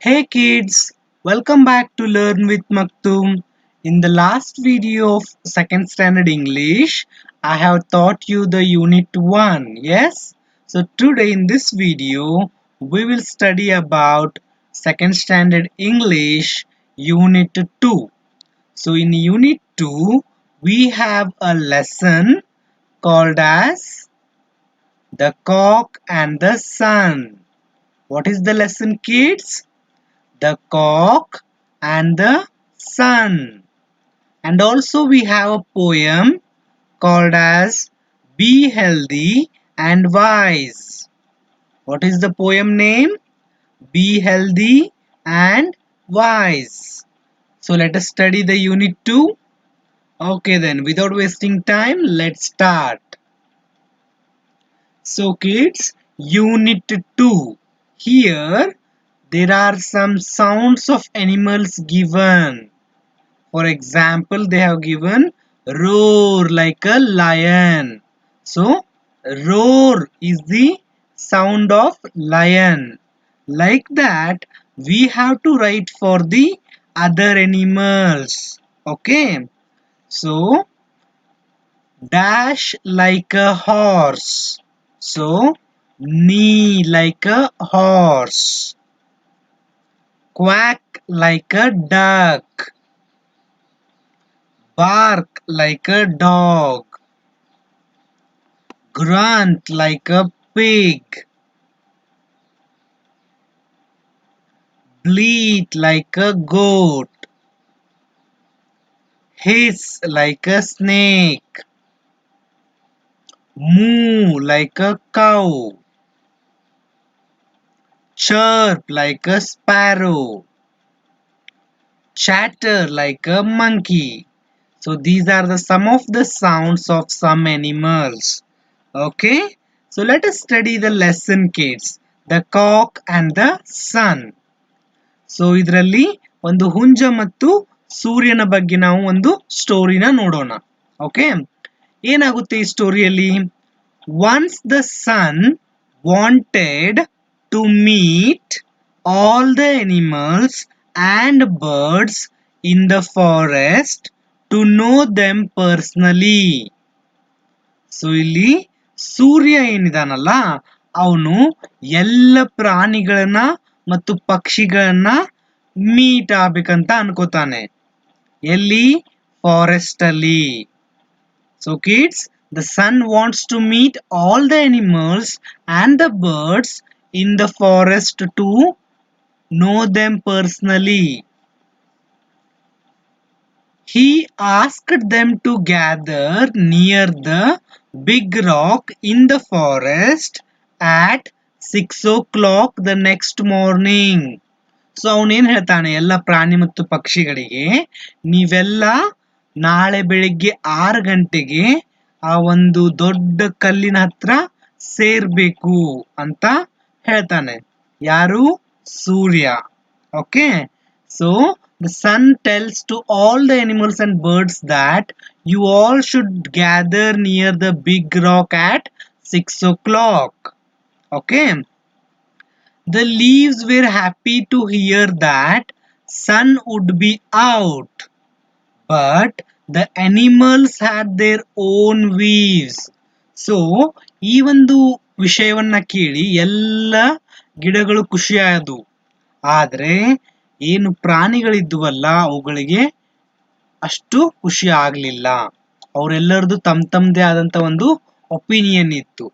Hey kids, welcome back to Learn with Maktoum. In the last video of second standard English, I have taught you the unit 1, yes? So today in this video, we will study about second standard English unit 2. So in unit 2, we have a lesson called as The Cock and the Sun. What is the lesson, kids? The cock and the sun. And also we have a poem called as Be Healthy and Wise. What is the poem name? Be Healthy and Wise. So let us study the unit 2. Okay then, without wasting time, let's start. So kids, unit 2. Here there are some sounds of animals given. For example, they have given roar like a lion. So, roar is the sound of lion. Like that, we have to write for the other animals. Okay. So, dash like a horse. So, neigh like a horse. Quack like a duck. Bark like a dog, grunt like a pig, bleat like a goat, hiss like a snake, moo like a cow, chirp like a sparrow, chatter like a monkey. So these are some of the sounds of some animals. Okay, so let us study the lesson, kids. The cock and the sun. So ಇದರಲ್ಲಿ ಒಂದು ಹುಂಜ ಮತ್ತು ಸೂರ್ಯನ ಬಗ್ಗೆ ನಾವು ಒಂದು ಸ್ಟೋರಿನ ನೋಡೋಣ. Okay, ಏನಾಗುತ್ತೆ ಈ ಸ್ಟೋರಿಯಲ್ಲಿ? Once the sun wanted to meet all the animals and birds in the forest to know them personally. So ಇಲ್ಲಿ ಸೂರ್ಯ ಏನಿದಾನಲ್ಲ, ಅವನು ಎಲ್ಲ ಪ್ರಾಣಿಗಳನ್ನ ಮತ್ತು ಪಕ್ಷಿಗಳನ್ನ ಮೀಟ್ ಆಗ್ಬೇಕಂತ ಅನ್ಕೋತಾನೆ. ಎಲ್ಲಿ? ಫಾರೆಸ್ಟ್ ಅಲ್ಲಿ. So kids, the sun wants to meet all the animals and the birds in the forest to know them personally. He asked them to gather near the big rock in the forest at 6 o'clock the next morning. So ಅವನೇನ್ ಹೇಳ್ತಾನೆ ಎಲ್ಲ ಪ್ರಾಣಿ ಮತ್ತು ಪಕ್ಷಿಗಳಿಗೆ, ನೀವೆಲ್ಲ ನಾಳೆ ಬೆಳಿಗ್ಗೆ 6 ಗಂಟೆಗೆ ಆ ಒಂದು ದೊಡ್ಡ ಕಲ್ಲಿನ ಹತ್ರ ಸೇರ್ಬೇಕು ಅಂತ ಹೇಳ್ತಾನೆ. ಯಾರು? ಸೂರ್ಯ. Okay, so the sun tells to all the animals and birds that you all should gather near the big rock at 6 o'clock. Okay. The leaves were happy to hear that sun would be out, but the animals had their own weaves. So ಈ ಒಂದು ವಿಷಯವನ್ನ ಕೇಳಿ ಎಲ್ಲ ಗಿಡಗಳು ಖುಷಿಯಾದವು. ಆದ್ರೆ ಏನು ಪ್ರಾಣಿಗಳಿದ್ವಲ್ಲ, ಅವುಗಳಿಗೆ ಅಷ್ಟು ಖುಷಿ ಆಗ್ಲಿಲ್ಲ. ಅವರೆಲ್ಲರದು ತಮ್ಮದೇ ಆದಂತ ಒಂದು ಒಪಿನಿಯನ್ ಇತ್ತು.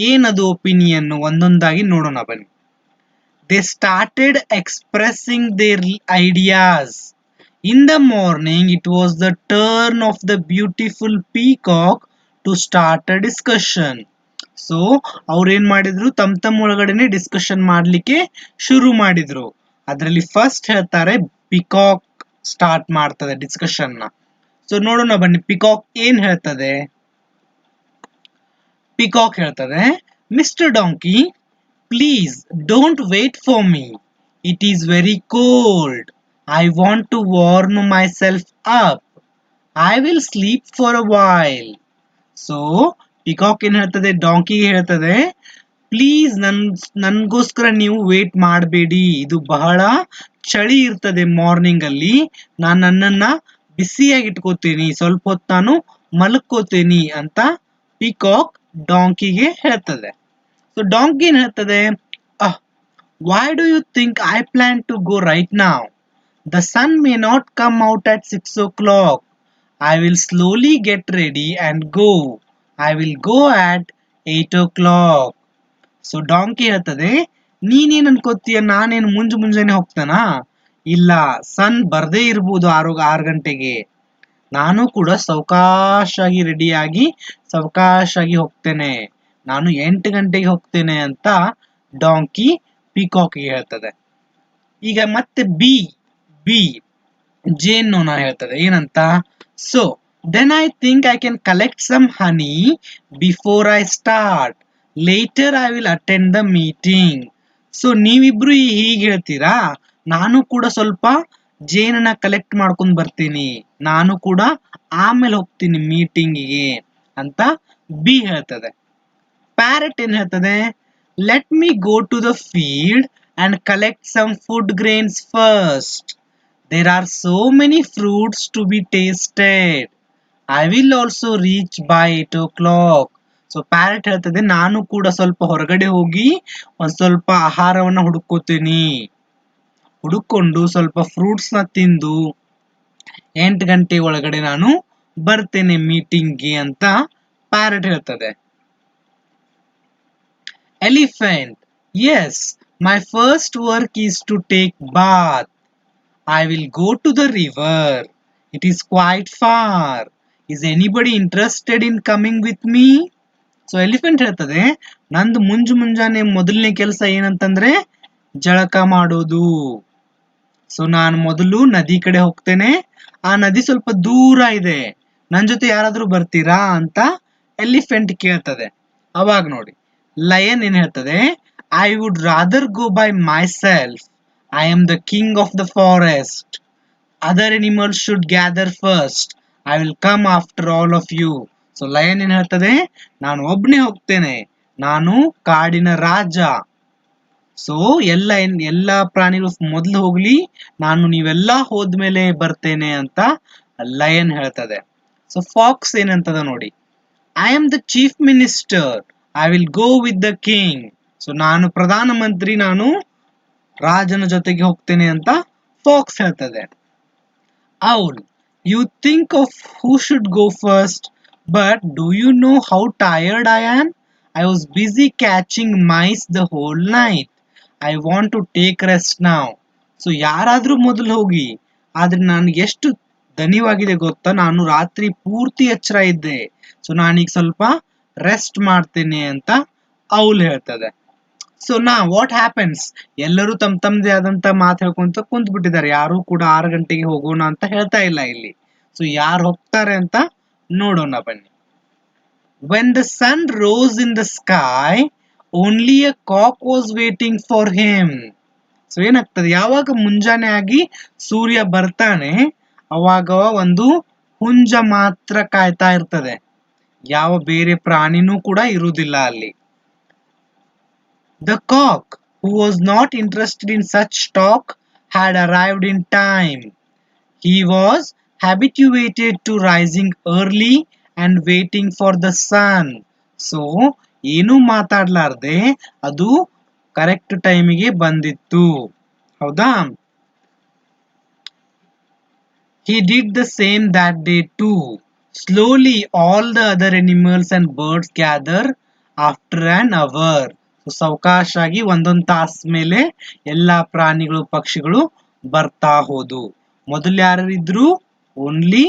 ಏನದು ಒಪಿನಿಯನ್? ಒಂದೊಂದಾಗಿ ನೋಡೋಣ ಬನ್ನಿ. They started expressing their ideas. In the morning, it was the turn of the beautiful peacock to start a discussion. So ಅವ್ರೇನ್ ಮಾಡಿದ್ರು, ತಮ್ಮ ಒಳಗಡೆನೆ ಡಿಸ್ಕಷನ್ ಮಾಡ್ಲಿಕ್ಕೆ ಶುರು ಮಾಡಿದ್ರು. ಅದರಲ್ಲಿ ಫಸ್ಟ್ ಹೇಳ್ತಾರೆ, ಪಿಕಾಕ್ ಸ್ಟಾರ್ಟ್ ಮಾಡ್ತದೆ ಡಿಸ್ಕಷನ್ ನ. ಸೊ ನೋಡೋಣ ಬನ್ನಿ, ಪಿಕಾಕ್ ಏನ್ ಹೇಳ್ತದೆ. ಪಿಕಾಕ್ ಹೇಳ್ತದೆ, mister donkey, please don't wait for me. It is very cold. I want to warm myself up. I will sleep for a while. So peacock ಏನ್ ಹೇಳ್ತದೆ, donkey ಹೇಳ್ತದೆ, please ನನ್ಗೋಸ್ಕರ ನೀವು wait ಮಾಡಬೇಡಿ, ಇದು ಬಹಳ ಚಳಿ ಇರ್ತದೆ ಮಾರ್ನಿಂಗ್ ಅಲ್ಲಿ, ನಾನು ನನ್ನನ್ನ ಬಿಸಿಯಾಗಿ ಇಟ್ಕೋತೀನಿ, ಸ್ವಲ್ಪ ಹೊತ್ತು ನಾನು ಮಲ್ಕೋತೀನಿ ಅಂತ ಪಿಕಾಕ್ ಡಾಂಕಿಗೆ ಹೇಳ್ತದೆ. ಸೊ ಡಾಂಕಿ ಏನ್ ಹೇಳ್ತದೆ, why do you think I plan to go right now? The sun may not come out at 6 o'clock. I will slowly get ready and go. I will go at 8 o'clock. So donkey ಹೇಳ್ತದೆ, ನೀನೇನ್ ಅನ್ಕೋತೀಯ, ನಾನೇನು ಮುಂಜಾನೆ ಹೋಗ್ತಾನಾ? ಇಲ್ಲ, ಸನ್ ಬರ್ದೇ ಇರ್ಬೋದು 6 ಗಂಟೆಗೆ, ನಾನು ಕೂಡ ಸಾವಕಾಶಾಗಿ ರೆಡಿಯಾಗಿ ಸಾವಕಾಶಾಗಿ ಹೋಗ್ತೇನೆ, ನಾನು 8 ಗಂಟೆಗೆ ಹೋಗ್ತೇನೆ ಅಂತ ಡಾಂಕಿ ಪಿಕಾಕ್ಗೆ ಹೇಳ್ತದೆ. ಈಗ ಮತ್ತೆ ಬಿ ಜೇನ್ ನೋನ ಹೇಳ್ತದೆ ಏನಂತ, so then I think I can collect some honey before I start, later I will attend the meeting. So ನೀವಿಬ್ರು ಹೀಗೆ ಹೇಳ್ತೀರಾ, ನಾನು ಕೂಡ ಸ್ವಲ್ಪ ಜೇನನ್ನ ಕಲೆಕ್ಟ್ ಮಾಡ್ಕೊಂಡ್ ಬರ್ತೀನಿ, ನಾನು ಕೂಡ ಆಮೇಲೆ ಹೋಗ್ತೀನಿ ಮೀಟಿಂಗಿಗೆ ಅಂತ ಬಿ ಹೇಳ್ತದೆ. ಪ್ಯಾರೆಟ್ ಏನ್ ಹೇಳ್ತದೆ, let me go to the field and collect some food grains first, there are so many fruits to be tasted, I will also reach by 8 o'clock. So parrot ಹೇಳ್ತದೆ, ನಾನು ಕೂಡ ಸ್ವಲ್ಪ ಹೊರಗಡೆ ಹೋಗಿ ಒಂದ್ ಸ್ವಲ್ಪ ಆಹಾರವನ್ನ ಹುಡುಕೊಂಡು ಸ್ವಲ್ಪ ಫ್ರೂಟ್ಸ್ ನ ತಿಂದು 8 ಗಂಟೆ ಒಳಗಡೆ ನಾನು ಬರ್ತೇನೆ ಮೀಟಿಂಗ್ಗೆ ಅಂತ ಪ್ಯಾರೆಟ್ ಹೇಳ್ತದೆ. Elephant, yes, my first work is to take bath, I will go to the river, it is quite far, is anybody interested in coming with me? So elephant ಹೇಳ್ತದೆ, ನಂದು ಮುಂಜಾನೆ ಮೊದಲನೇ ಕೆಲಸ ಏನಂತಂದ್ರೆ ಜಳಕ ಮಾಡೋದು. ಸೊ ನಾನು ಮೊದಲು ನದಿ ಕಡೆ ಹೋಗ್ತೇನೆ, ಆ ನದಿ ಸ್ವಲ್ಪ ದೂರ ಇದೆ, ನನ್ ಜೊತೆ ಯಾರಾದ್ರೂ ಬರ್ತೀರಾ ಅಂತ ಎಲಿಫೆಂಟ್ ಕೇಳ್ತದೆ. ಅವಾಗ ನೋಡಿ ಲಯನ್ ಏನ್ ಹೇಳ್ತದೆ, I would rather go by myself, I am the king of the forest, other animals should gather first, I will come after all of you. So lion ಏನ್ ಹೇಳ್ತದೆ, ನಾನು ಒಬ್ನೇ ಹೋಗ್ತೇನೆ, ನಾನು ಕಾಡಿನ ರಾಜ, ಸೊ ಎಲ್ಲ ಪ್ರಾಣಿಗಳು ಮೊದಲು ಹೋಗ್ಲಿ, ನಾನು ನೀವೆಲ್ಲ ಹೋದ್ಮೇಲೆ ಬರ್ತೇನೆ ಅಂತ ಲಯನ್ ಹೇಳ್ತದೆ. ಸೊ ಫಾಕ್ಸ್ ಏನಂತದ ನೋಡಿ, I am the chief minister, I will go with the king. So ನಾನು ಪ್ರಧಾನಮಂತ್ರಿ, ನಾನು ರಾಜನ ಜೊತೆಗೆ ಹೋಗ್ತೇನೆ ಅಂತ ಫಾಕ್ಸ್ ಹೇಳ್ತದೆ. Owl, you think of who should go first, but do you know how tired I am? I was busy catching mice the whole night, I want to take rest now. So ಯಾರಾದ್ರೂ ಮೊದಲು ಹೋಗಿ, ಆದ್ರೆ ನನ್ಗೆ ಎಷ್ಟು ದಣಿವಾಗಿದೆ ಗೊತ್ತಾ, ನಾನು ರಾತ್ರಿ ಪೂರ್ತಿ ಎಚ್ಚರ ಇದ್ದೆ, ಸೊ ನಾನೀಗ ಸ್ವಲ್ಪ ರೆಸ್ಟ್ ಮಾಡ್ತೇನೆ ಅಂತ ಔಲ್ ಹೇಳ್ತದೆ. ಸೊ ವಾಟ್ ಹ್ಯಾಪನ್ಸ್, ಎಲ್ಲರೂ ತಮ್ಮದೇ ಆದಂತ ಮಾತು ಹೇಳ್ಕೊಂತ ಕುಂತ್ ಬಿಟ್ಟಿದ್ದಾರೆ, ಯಾರು ಕೂಡ 6 ಗಂಟೆಗೆ ಹೋಗೋಣ ಅಂತ ಹೇಳ್ತಾ ಇಲ್ಲ ಇಲ್ಲಿ. ಸೊ ಯಾರು ಹೋಗ್ತಾರೆ ಅಂತ ನೋಡೋಣ ಬನ್ನಿ. When the sun rose in the sky, only a cock was waiting for him. So ಏನಾಗ್ತದೆ, ಯಾವಾಗ ಮುಂಜಾನೆ ಆಗಿ ಸೂರ್ಯ ಬರ್ತಾನೆ ಅವಾಗ ಒಂದು ಹುಂಜ ಮಾತ್ರ ಕಾಯ್ತಾ ಇರ್ತದೆ, ಯಾವ ಬೇರೆ ಪ್ರಾಣಿನೂ ಕೂಡ ಇರುವುದಿಲ್ಲ ಅಲ್ಲಿ. The cock, who was not interested in such talk, had arrived in time. He was habituated to rising early and waiting for the sun. So, ಏನು ಮಾತಾಡ್ಲಾರ್ದೆ ಅದು ಕರೆಕ್ಟ್ ಟೈಮಿಗೆ ಬಂದಿತ್ತು, ಹೌದಾ? He did the same that day too. Slowly, all the other animals and birds gather after an hour. ಸಾವಕಾಶಾಗಿ ಒಂದೊಂದು ತಾಸ ಮೇಲೆ ಎಲ್ಲಾ ಪ್ರಾಣಿಗಳು ಪಕ್ಷಿಗಳು ಬರ್ತಾ ಹೋದು. ಮೊದಲು ಯಾರಿದ್ರು, ಓನ್ಲಿ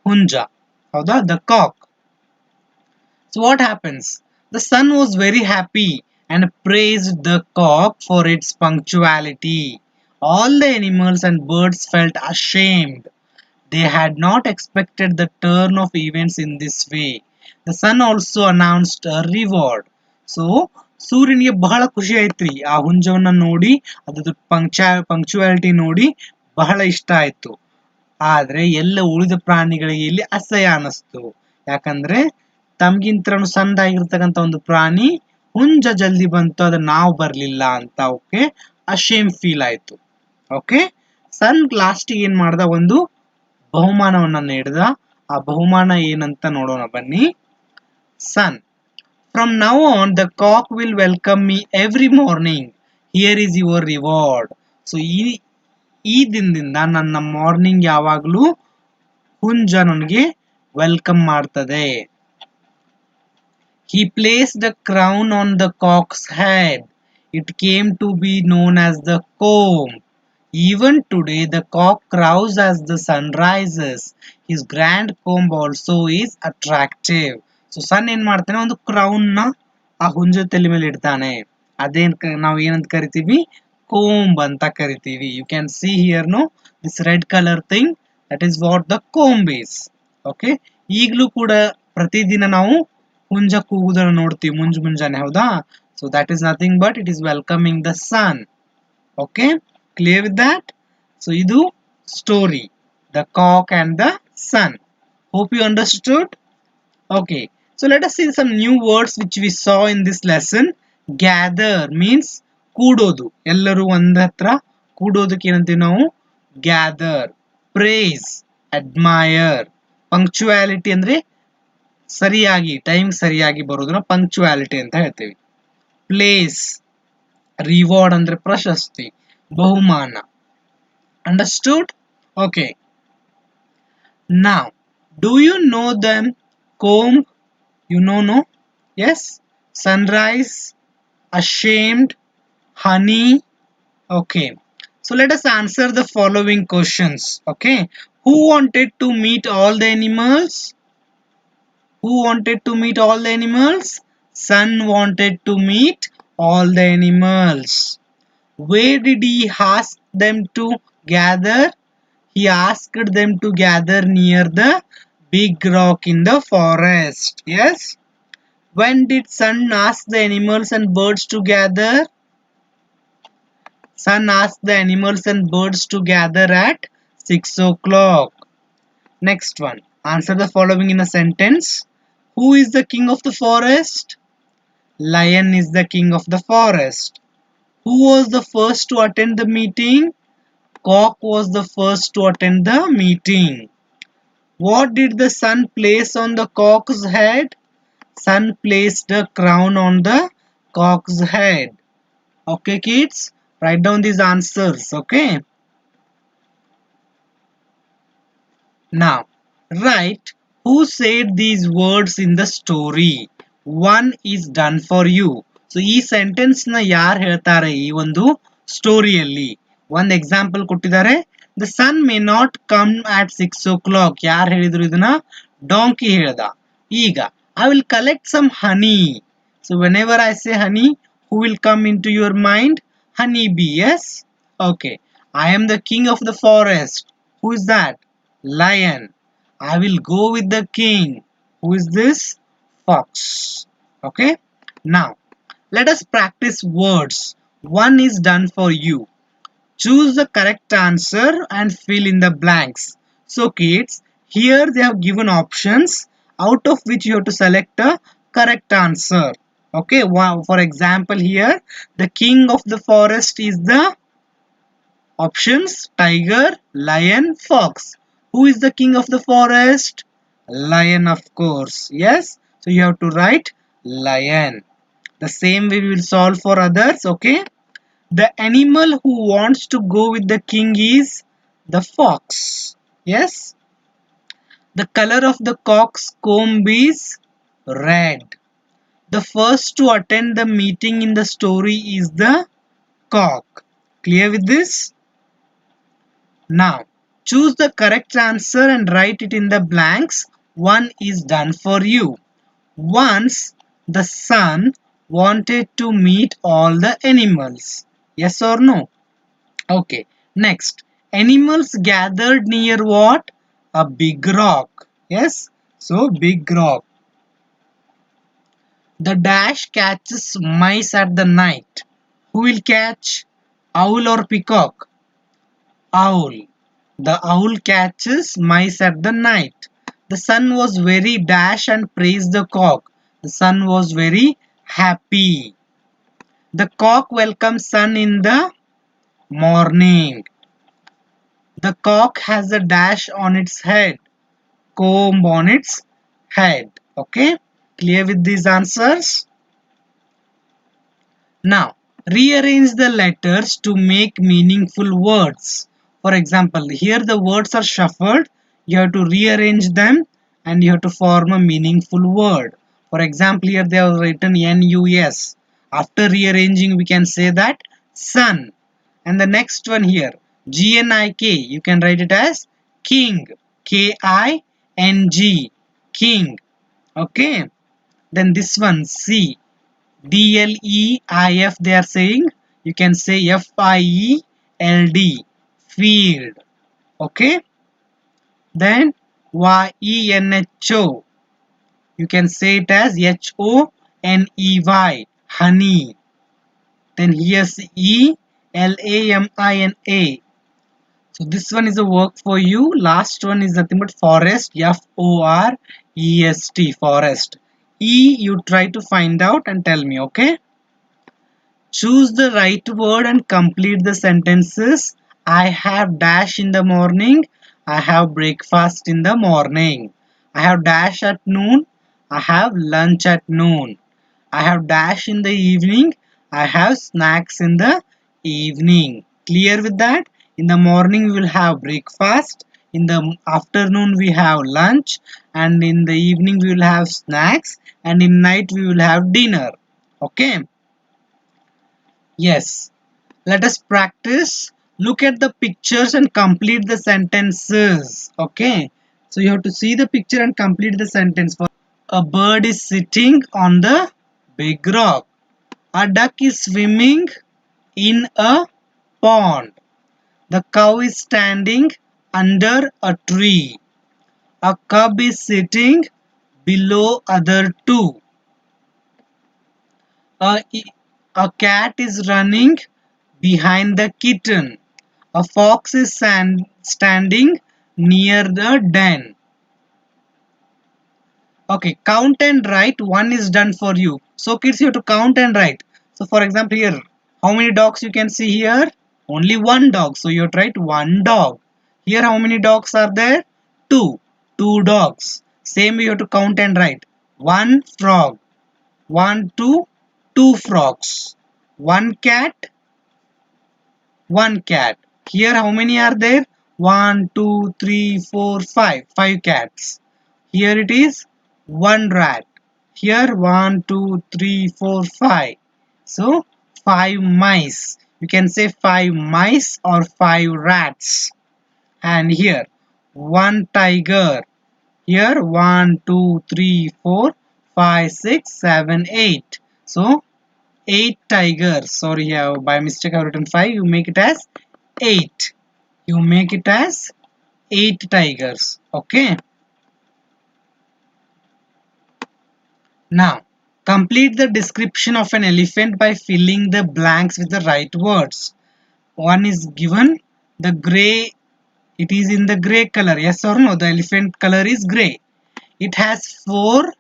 ಹುಂಜ, ಹೌದಾ, the cock. So what happens, the sun was very happy and praised the cock for its punctuality. All the animals and birds felt ashamed. They had not expected the turn of events in this way. The sun also announced a reward. So ಸೂರ್ಯನಿಗೆ ಬಹಳ ಖುಷಿ ಆಯ್ತ್ರಿ ಆ ಹುಂಜವನ್ನ ನೋಡಿ, ಅದ್ರದ್ದು punctuality ನೋಡಿ ಬಹಳ ಇಷ್ಟ ಆಯ್ತು. ಆದ್ರೆ ಎಲ್ಲ ಉಳಿದ ಪ್ರಾಣಿಗಳಿಗೆ ಇಲ್ಲಿ ಅಸಹ್ಯ ಅನಿಸ್ತು, ಯಾಕಂದ್ರೆ ತಮ್ಗಿಂತ ಸಣ್ಣದಾಗಿರ್ತಕ್ಕಂಥ ಒಂದು ಪ್ರಾಣಿ ಹುಂಜ ಜಲ್ದಿ ಬಂತು ಅದು ನಾವು ಬರ್ಲಿಲ್ಲ ಅಂತ ಓಕೆ ಅಶೇಮ್ ಫೀಲ್ ಆಯ್ತು. ಓಕೆ ಸನ್ ಲಾಸ್ಟಿಗೆ ಏನ್ ಮಾಡ್ದ, ಒಂದು ಬಹುಮಾನವನ್ನ ನೀಡಿದ. ಆ ಬಹುಮಾನ ಏನಂತ ನೋಡೋಣ ಬನ್ನಿ. ಸನ್, from now on the cock will welcome me every morning. Here is your reward. So ಈ ದಿನದಿಂದ ನನ್ನ ಮಾರ್ನಿಂಗ್ ಯಾವಾಗಲೂ ಹುಂಜ ನನಗೆ ವೆಲ್ಕಮ್ ಮಾಡ್ತದೆ. He placed a crown on the cock's head. It came to be known as the comb. Even today the cock crows as the sun rises. His grand comb also is attractive. So sun ಏನ್ ಮಾಡ್ತಾನೆ, ಒಂದು crown ನ ಆ ಹುಂಜ ತಲೆ ಮೇಲೆ ಇಡ್ತಾನೆ. ಅದೇನ್ ನಾವು ಏನಂತ ಕರಿತೀವಿ, ಕೋಂಬ್ ಅಂತ ಕರಿತೀವಿ. You can see here no this red colour thing, that is what the comb is. Okay ಈಗಲೂ ಕೂಡ ಪ್ರತಿದಿನ ನಾವು ಹುಂಜ ಕೂಗುದನ್ನು ನೋಡ್ತೀವಿ ಮುಂಜಾನೆ, ಹೌದಾ? So that is nothing but it is welcoming the sun. Okay clear with that? So ಇದು story, the cock and the sun. Hope you understood. Okay, so let us see some new words which we saw in this lesson. Gather means ಕೂಡೋದು, ಎಲ್ಲರೂ ಒಂದ್ ಹತ್ರ ಕೂಡೋದಕ್ಕೆ ಏನಂತೀವಿ ನಾವು, gather. Praise, admire. Punctuality ಅಂದ್ರೆ ಸರಿಯಾಗಿ time ಸರಿಯಾಗಿ ಬರೋದನ್ನ punctuality ಅಂತ ಹೇಳ್ತೀವಿ. ಪ್ಲೇಸ್, ರಿವಾರ್ಡ್ ಅಂದ್ರೆ ಪ್ರಶಸ್ತಿ, ಬಹುಮಾನ. Understood? Okay, now do you know them? Comb, you know, no? Yes. Sunrise, ashamed, honey. Okay, so let us answer the following questions. Okay, who wanted to meet all the animals? Who wanted to meet all the animals? Sun wanted to meet all the animals. Where did he ask them to gather? He asked them to gather near the big rock in the forest. Yes. When did Sun ask the animals and birds to gather? Sun asked the animals and birds to gather at 6 o'clock. Next one. Answer the following in a sentence. Who is the king of the forest? Lion is the king of the forest. Who was the first to attend the meeting? Cock was the first to attend the meeting. What did the sun place on the cock's head? Sun placed a crown on the cock's head. Okay kids, write down these answers. Okay, now write who said these words in the story. One is done for you. So ಈ sentence ನ ಯಾರು ಹೇಳ್ತಾರೆ ಈ ಒಂದು ಸ್ಟೋರಿಯಲ್ಲಿ? ಒಂದು example ಕೊಟ್ಟಿದ್ದಾರೆ. The sun may not come at 6 o'clock. ಯಾರು ಹೇಳಿದ್ರು ಇದನ್ನ? ಡಾಂಕಿ ಹೇಳ್ದ. ಈಗ I will collect some honey. So whenever I say honey, who will come into your mind? Honey bee. Yes. Okay, I am the king of the forest. Who is that? Lion. I will go with the king. Who is this? Fox. Okay, now let us practice words. One is done for you. Choose the correct answer and fill in the blanks. So kids, here they have given options out of which you have to select a correct answer. Okay, wow. For example, here the king of the forest is the options tiger, lion, fox. Who is the king of the forest? Lion, of course. Yes, so you have to write lion. The same way we will solve for others. Okay, the animal who wants to go with the king is the fox. Yes, the color of the cock's comb is red. The first to attend the meeting in the story is the cock. Clear with this? Now choose the correct answer and write it in the blanks. One is done for you. Once the sun wanted to meet all the animals. Yes or no? Okay, next. Animals gathered near what? A big rock. Yes, so big rock. The dash catches mice at the night. Who will catch? Owl or peacock? Owl. The owl catches mice at the night. The sun was very dash and praised the cock. The sun was very happy. The cock welcomes sun in the morning. The cock has a dash on its head, comb on its head. Okay, clear with these answers? Now, rearrange the letters to make meaningful words. For example, here the words are shuffled. You have to rearrange them and you have to form a meaningful word. For example, here they have written N-U-S. After rearranging, we can say that sun. And the next one here, G-N-I-K, you can write it as king. K-I-N-G, king. Okay. Then this one, C. DLEIF they are saying, you can say FIELD, field. Okay, then YENHO, you can say it as HONEY, honey. Then here's ELAMINA. So this one is a work for you. Last one is nothing but forest, FOREST, forest. You try to find out and tell me. Okay, choose the right word and complete the sentences. I have dash in the morning. I have breakfast in the morning. I have dash at noon. I have lunch at noon. I have dash in the evening. I have snacks in the evening. Clear with that? In the morning we will have breakfast. In the afternoon we have lunch. And in the evening we will have snacks. And in night we will have dinner. Okay. Yes, let us practice. Look at the pictures and complete the sentences. Okay, so you have to see the picture and complete the sentence. For a bird is sitting on the big rock. A duck is swimming in a pond. The cow is standing under a tree. A cub is sitting below other two. A, a cat is running behind the kitten. A fox is standing near the den. Okay, count and write. One is done for you. So kids, you have to count and write. So for example here, how many dogs you can see here? Only one dog. So you have to write one dog. Here how many dogs are there? Two. Two dogs. Same you have to count and write. One frog. One, two frogs. One cat. One cat. Here how many are there? 1, 2, 3, 4, 5. 5 cats. Here it is one rat. Here 1, 2, 3, 4, 5. So 5 mice. You can say 5 mice or 5 rats. And here one tiger. Here 1, 2, 3, 4, 5, 6, 7, 8. So 8 tigers. Sorry, here by mistake I have written 5. You make it as 8. You make it as 8 tigers. Okay. Now, complete the description of an elephant by filling the blanks with the right words. One is given, the gray, it is in the gray color. Yes or no? The elephant color is gray. It has 4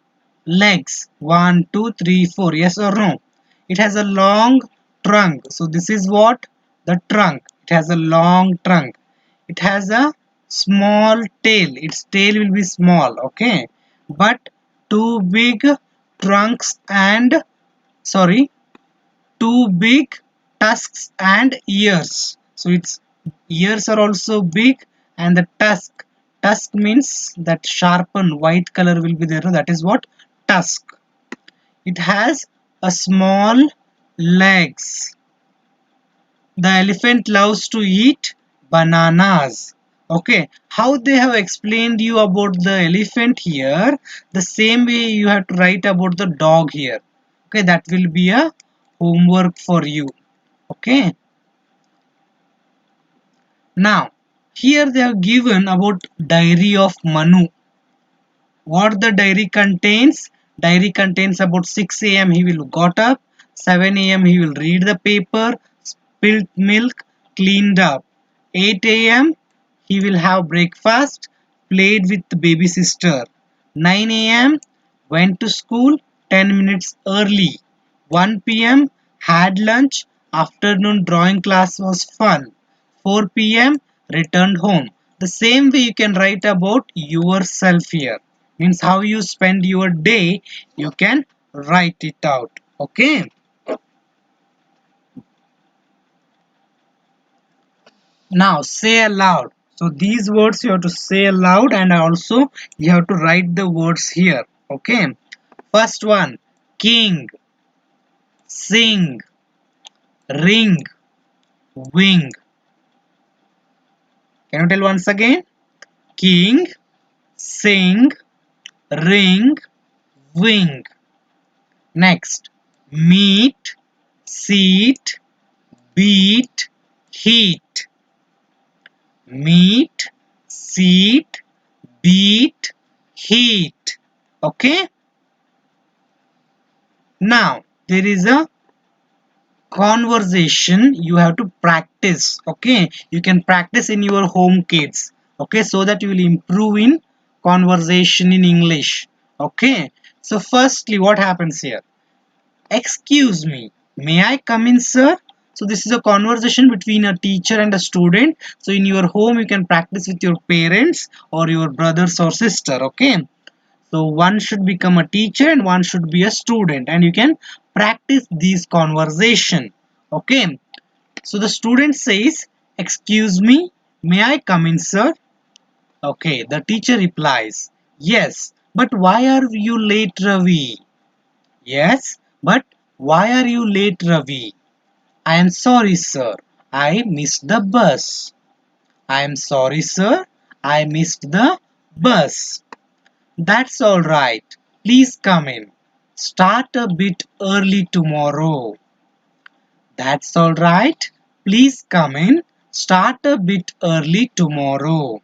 legs. 1, 2, 3, 4. Yes or no? It has a long trunk. So this is what? The trunk. It has a long trunk. It has a small tail. Its tail will be small. Okay. But two big trunks and sorry, two big tusks and ears. So its ears are also big and the tusk means that sharpened white color will be there. That is what tusk. It has a small legs. The elephant loves to eat bananas. Okay, how they have explained you about the elephant here, the same way you have to write about the dog here. Okay, that will be a homework for you. Okay, now here they have given about diary of Manu. What the diary contains? Diary contains about 6 a.m. he will got up, 7 a.m. he will read the paper, spilled milk, cleaned up. 8 a.m. he will have breakfast, played with the baby sister. 9 a.m. went to school 10 minutes early. 1 p.m. had lunch. Afternoon drawing class was fun. 4 p.m. returned home. The same way you can write about yourself here. Means how you spend your day, you can write it out. Okay. Now say aloud. So these words you have to say aloud, and also you have to write the words here. Okay. First one, king, sing, ring, wing. Can you tell once again? King, sing, ring, wing. Next, meet, seat, beat, heat. Meet, seat, beat, heat. Okay. Now there is a conversation you have to practice. Okay, you can practice in your home, kids. Okay, so that you will improve in conversation in English. Okay, so firstly, what happens here? Excuse me, may I come in, sir? So this is a conversation between a teacher and a student. So in your home you can practice with your parents or your brothers or sister. Okay, so one should become a teacher and one should be a student, and you can practice these conversation. Okay, so the student says, excuse me, may I come in, sir? Okay, the teacher replies, yes, but why are you late, Ravi? Yes, but why are you late, Ravi? I am sorry, sir, I missed the bus. I am sorry, sir, I missed the bus. That's all right. Please come in. Start a bit early tomorrow. That's all right. Please come in. Start a bit early tomorrow.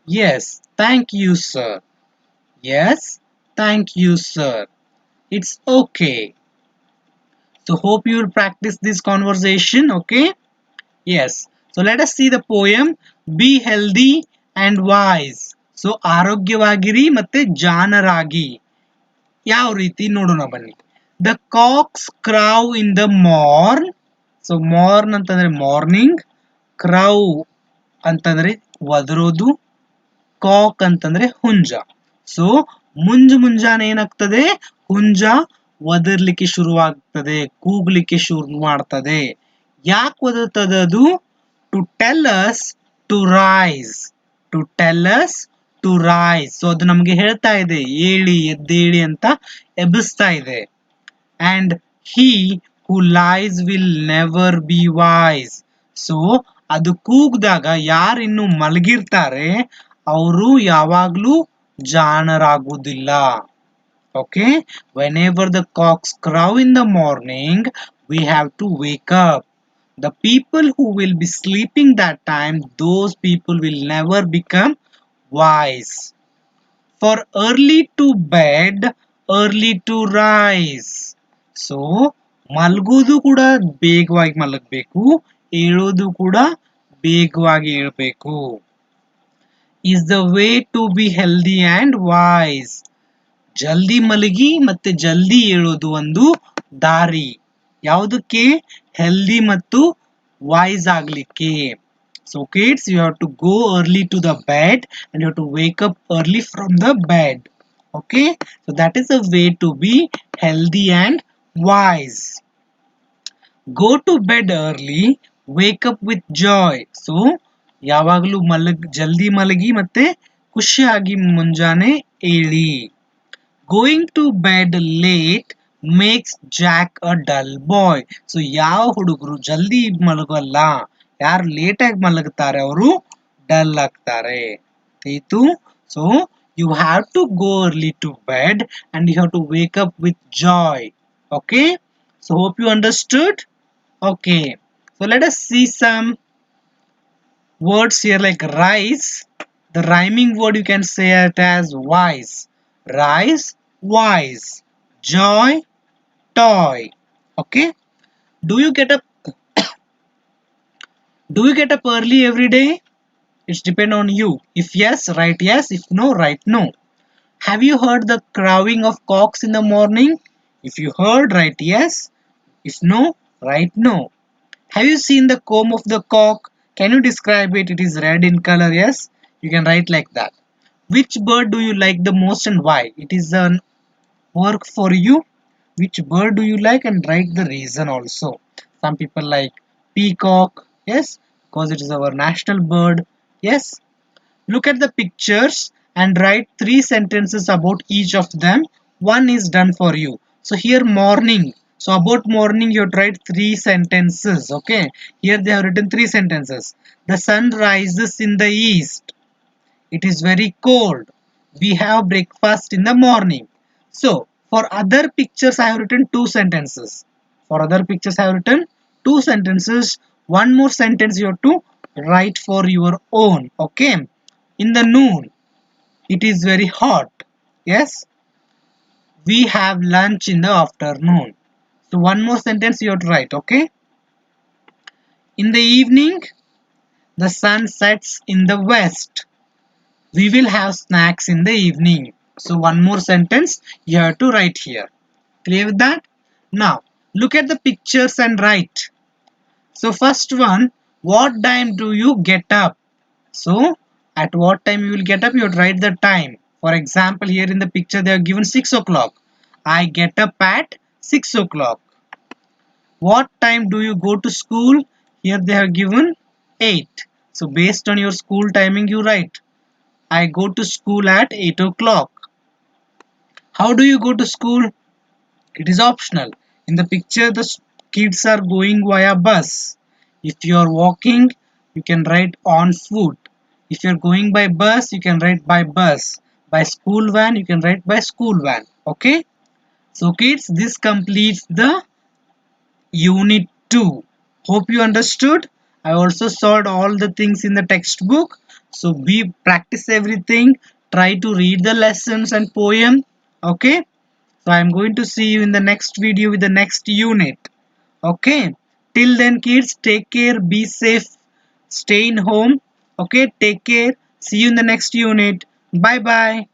Yes, thank you, sir. Yes, thank you, sir. It's okay. So hope you will practice this conversation, okay? Yes. So let us see the poem. Be healthy and wise. So ಆರೋಗ್ಯವಾಗಿರಿ ಮತ್ತೆ ಜಾಣರಾಗಿ. ಯಾವ ರೀತಿ ನೋಡೋಣ ಬನ್ನಿ. The Cox crow in the morn. So morn ಅಂತಂದ್ರೆ morning, crow ಅಂತಂದ್ರೆ ಒದರೋದು, cock ಅಂತಂದ್ರೆ ಹುಂಜ. So ಮುಂಜಾನೆ ಏನಾಗ್ತದೆ? ಹುಂಜ ಒದರ್ಲಿಕ್ಕೆ ಶುರುವಾಗ್ತದೆ, ಕೂಗ್ಲಿಕ್ಕೆ ಶುರು ಮಾಡ್ತದೆ. ಯಾಕೆ ಒದರ್ತದೆ ಅದು? To tell us to rise. To tell us to rise. So ಅದು ನಮ್ಗೆ ಹೇಳ್ತಾ ಇದೆ, ಏಳಿ ಎದ್ದೇಳಿ ಅಂತ ಎಬ್ಬಿಸ್ತಾ ಇದೆ. And he who lies will never be wise. So ಅದು ಕೂಗ್ದಾಗ ಯಾರಿನ್ನು ಮಲಗಿರ್ತಾರೆ ಅವರು ಯಾವಾಗ್ಲೂ ಜಾಣರಾಗುವುದಿಲ್ಲ. Okay, whenever the cocks crow in the morning, we have to wake up. The people who will be sleeping that time, those people will never become wise. For early to bed, early to rise. So ಮಲಗೋದು ಕೂಡ ಬೇಗವಾಗಿ ಮಲಗಬೇಕು, ಏಳೋದು ಕೂಡ ಬೇಗವಾಗಿ ಏಳಬೇಕು. Is the way to be healthy and wise. ಜಲ್ದಿ ಮಲಗಿ ಮತ್ತೆ ಜಲ್ದಿ ಏಳೋದು ಒಂದು ದಾರಿ. ಯಾವುದಕ್ಕೆ? ಹೆಲ್ದಿ ಮತ್ತು ವಾಯ್ಸ್ ಆಗ್ಲಿಕ್ಕೆ. So kids, you have to go early to the bed and you have to wake up early from the bed. Okay, so that is a way to be healthy and wise. Go to bed early, wake up with joy. So ಯಾವಾಗಲೂ ಜಲ್ದಿ ಮಲಗಿ ಮತ್ತೆ ಖುಷಿಯಾಗಿ ಮುಂಜಾನೆ ಏಳಿ. Going to bed late makes Jack a dull boy. So ಯಾವ ಹುಡುಗರು ಜಲ್ದಿ ಮಲಗಲ್ಲ, ಯಾರು ಲೇಟ್ ಆಗಿ ಮಲಗುತ್ತಾರೆ ಅವರು ಡಲ್ ಆಗ್ತಾರೆ. ಆಯ್ತು? So you have to go early to bed and you have to wake up with joy. Okay? So hope you understood. Okay, so let us see some words here like rise. The rhyming word you can say it as wise. Rise, wise. Joy, toy. Okay, do you get up do you get up early every day? It's depend on you. If yes, write yes. If no, write no. Have you heard the crowing of cocks in the morning? If you heard, write yes. If no, write no. Have you seen the comb of the cock? Can you describe it? It is red in color, yes? You can write like that. Which bird do you like the most and why? It is an work for you. Which bird do you like and write the reason also. Some people like peacock, yes, because it is our national bird, yes. Look at the pictures and write three sentences about each of them. One is done for you. So here morning. So about morning you have to write three sentences. Okay. Here they have written three sentences. The sun rises in the east. It is very cold. We have breakfast in the morning. So for other pictures I have written two sentences. For other pictures I have written two sentences. One more sentence you have to write for your own. Okay. In the noon, it is very hot. Yes, we have lunch in the afternoon. So one more sentence you have to write. Okay. In the evening, the sun sets in the west. We will have snacks in the evening. So one more sentence you have to write here. Clear with that? Now look at the pictures and write. So first one, what time do you get up? So at what time you will get up, you would write the time. For example, here in the picture they are given 6 o'clock. I get up at 6 o'clock. What time do you go to school? Here they have given 8. So based on your school timing you write. I go to school at 8 o'clock. How do you go to school? It is optional. In the picture the kids are going via bus. If you are walking you can write on foot. If you are going by bus you can write by bus. By school van you can write by school van. Okay. So kids, this completes the unit 2. Hope you understood. I also solved all the things in the textbook. So be practice everything. Try to read the lessons and poem. Okay. So I'm going to see you in the next video with the next unit. Okay. Till then kids, take care, be safe, stay in home. Okay, take care. See you in the next unit. Bye bye.